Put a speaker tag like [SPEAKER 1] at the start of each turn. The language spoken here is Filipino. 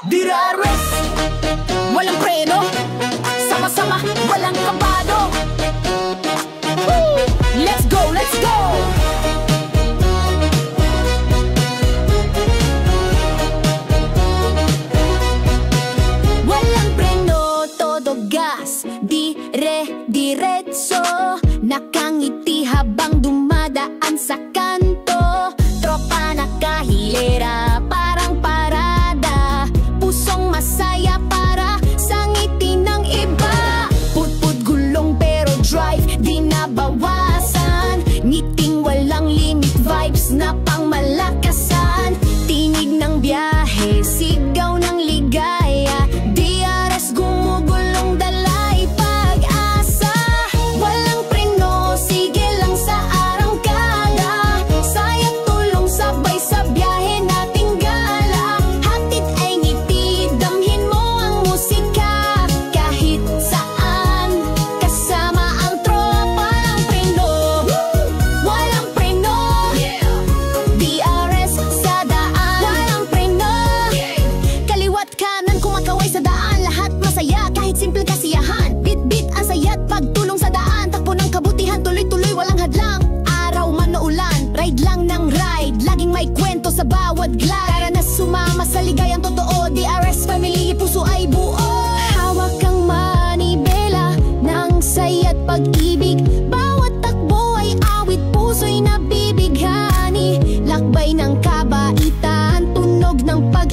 [SPEAKER 1] DRS, walang preno, sama-sama, walang kabado. Woo! Let's go, let's go! Walang preno, todo gas, dire-diretso. Nakangiti habang dumadaan sa kanto. Tropa nakahilera, parang parada. Pusong masaya para sa ngiti ng iba. Put-put gulong pero drive di nabawasan. Ngiting walang limit, vibes na pangmalakasan. Tinig ng biyahe, sigaw ng ligaya. DRS gumugulong dalay pag-asa. Walang preno, sige lang sa arangkada. Sayang tulong sabay sa biyahe nating gala. Hatid ay ngiti, damhin mo ang musika. Kahit saan, kasama ang tropa. Walang preno, walang preno. DRS sa daan, walang preno. Kaliwat kanan kumakaway sa daan, lahat masaya kahit simple kasiyahan. Bit-bit ang saya't pagtulong sa daan. Takbo ng kabutihan, tuloy-tuloy walang hadlang. Araw man o ulan, ride lang ng ride. Laging may kwento sa bawat glide. Tara na sumama sa ligayang totoo. DRS family, puso ay buo. Hawak kang manibela ng saya't pag-ibig. Bawat takbo ay awit, puso'y nabibighani. Lakbay ng kabaitan, tunog ng pag